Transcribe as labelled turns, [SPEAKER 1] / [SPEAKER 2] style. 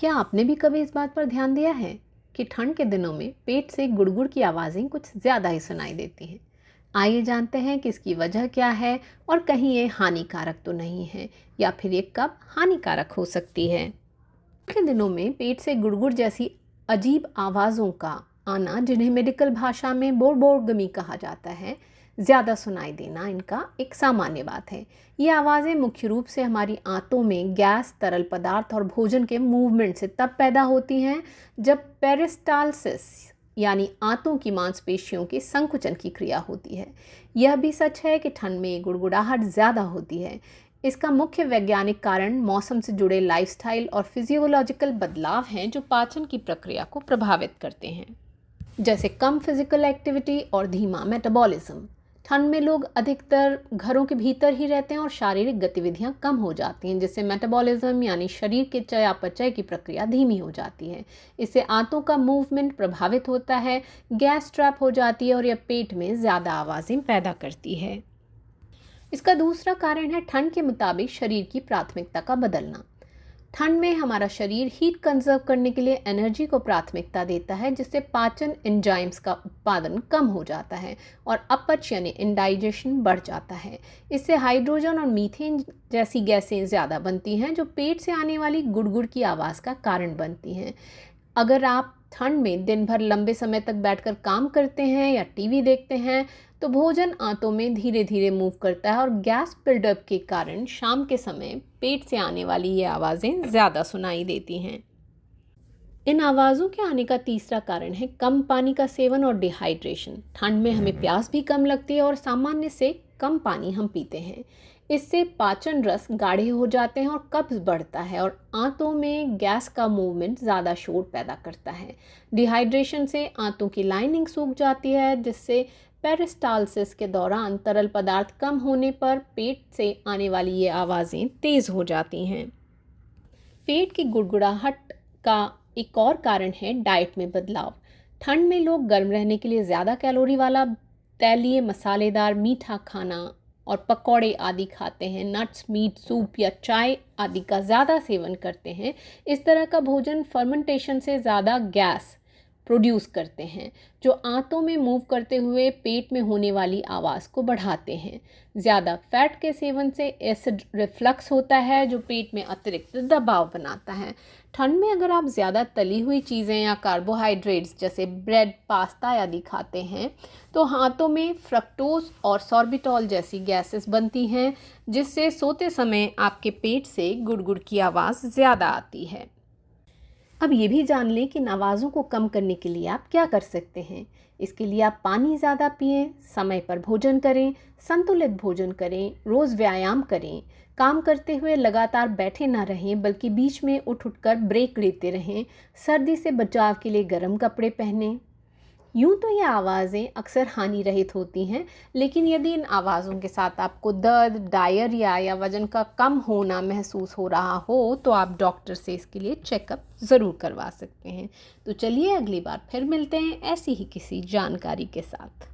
[SPEAKER 1] क्या आपने भी कभी इस बात पर ध्यान दिया है कि ठंड के दिनों में पेट से गुड़गुड़ की आवाज़ें कुछ ज़्यादा ही सुनाई देती हैं। आइए जानते हैं कि इसकी वजह क्या है और कहीं ये हानिकारक तो नहीं है या फिर ये कब हानिकारक हो सकती है। ठंड के दिनों में पेट से गुड़गुड़ जैसी अजीब आवाज़ों का आना, जिन्हें मेडिकल भाषा में बोरबोरगमी कहा जाता है, ज़्यादा सुनाई देना इनका एक सामान्य बात है। ये आवाज़ें मुख्य रूप से हमारी आंतों में गैस, तरल पदार्थ और भोजन के मूवमेंट से तब पैदा होती हैं जब पेरिस्टालसिस यानी आंतों की मांसपेशियों के संकुचन की क्रिया होती है। यह भी सच है कि ठंड में गुड़गुड़ाहट ज़्यादा होती है। इसका मुख्य वैज्ञानिक कारण मौसम से जुड़े लाइफस्टाइल और फिजियोलॉजिकल बदलाव हैं जो पाचन की प्रक्रिया को प्रभावित करते हैं, जैसे कम फिजिकल एक्टिविटी और धीमा मेटाबॉलिज्म। ठंड में लोग अधिकतर घरों के भीतर ही रहते हैं और शारीरिक गतिविधियां कम हो जाती हैं, जिससे मेटाबॉलिज्म यानी शरीर के चयापचय की प्रक्रिया धीमी हो जाती है। इससे आंतों का मूवमेंट प्रभावित होता है, गैस ट्रैप हो जाती है और यह पेट में ज़्यादा आवाज़ें पैदा करती है। इसका दूसरा कारण है ठंड के मुताबिक शरीर की प्राथमिकता का बदलना। ठंड में हमारा शरीर हीट कंजर्व करने के लिए एनर्जी को प्राथमिकता देता है, जिससे पाचन एंजाइम्स का उत्पादन कम हो जाता है और अपच यानी इंडाइजेशन बढ़ जाता है। इससे हाइड्रोजन और मीथेन जैसी गैसें ज़्यादा बनती हैं जो पेट से आने वाली गुड़गुड़ की आवाज़ का कारण बनती हैं। अगर आप ठंड में दिन भर लंबे समय तक बैठकर काम करते हैं या टीवी देखते हैं तो भोजन आंतों में धीरे धीरे मूव करता है और गैस बिल्डअप के कारण शाम के समय पेट से आने वाली ये आवाज़ें ज़्यादा सुनाई देती हैं। इन आवाज़ों के आने का तीसरा कारण है कम पानी का सेवन और डिहाइड्रेशन। ठंड में हमें प्यास भी कम लगती है और सामान्य से कम पानी हम पीते हैं। इससे पाचन रस गाढ़े हो जाते हैं और कब्ज बढ़ता है और आंतों में गैस का मूवमेंट ज़्यादा शोर पैदा करता है। डिहाइड्रेशन से आंतों की लाइनिंग सूख जाती है, जिससे पेरिस्टालसिस के दौरान तरल पदार्थ कम होने पर पेट से आने वाली ये आवाज़ें तेज़ हो जाती हैं। पेट की गुड़गुड़ाहट का एक और कारण है डाइट में बदलाव। ठंड में लोग गर्म रहने के लिए ज़्यादा कैलोरी वाला तैलीय, मसालेदार, मीठा खाना और पकौड़े आदि खाते हैं। नट्स, मीट, सूप या चाय आदि का ज़्यादा सेवन करते हैं। इस तरह का भोजन फर्मेंटेशन से ज़्यादा गैस प्रोड्यूस करते हैं, जो आंतों में मूव करते हुए पेट में होने वाली आवाज़ को बढ़ाते हैं। ज़्यादा फैट के सेवन से एसिड रिफ्लक्स होता है, जो पेट में अतिरिक्त दबाव बनाता है। ठंड में अगर आप ज़्यादा तली हुई चीज़ें या कार्बोहाइड्रेट्स जैसे ब्रेड, पास्ता आदि खाते हैं तो हाथों में फ्रक्टोज और सॉर्बिटॉल जैसी गैसेस बनती हैं, जिससे सोते समय आपके पेट से गुड़गुड़ की आवाज़ ज़्यादा आती है। अब ये भी जान लें कि इन आवाज़ों को कम करने के लिए आप क्या कर सकते हैं। इसके लिए आप पानी ज़्यादा पिएं, समय पर भोजन करें, संतुलित भोजन करें, रोज़ व्यायाम करें, काम करते हुए लगातार बैठे ना रहें बल्कि बीच में उठ कर ब्रेक लेते रहें, सर्दी से बचाव के लिए गर्म कपड़े पहनें। यूँ तो ये आवाज़ें अक्सर हानि रहित होती हैं, लेकिन यदि इन आवाज़ों के साथ आपको दर्द, डायरिया या वज़न का कम होना महसूस हो रहा हो तो आप डॉक्टर से इसके लिए चेकअप ज़रूर करवा सकते हैं। तो चलिए अगली बार फिर मिलते हैं ऐसी ही किसी जानकारी के साथ।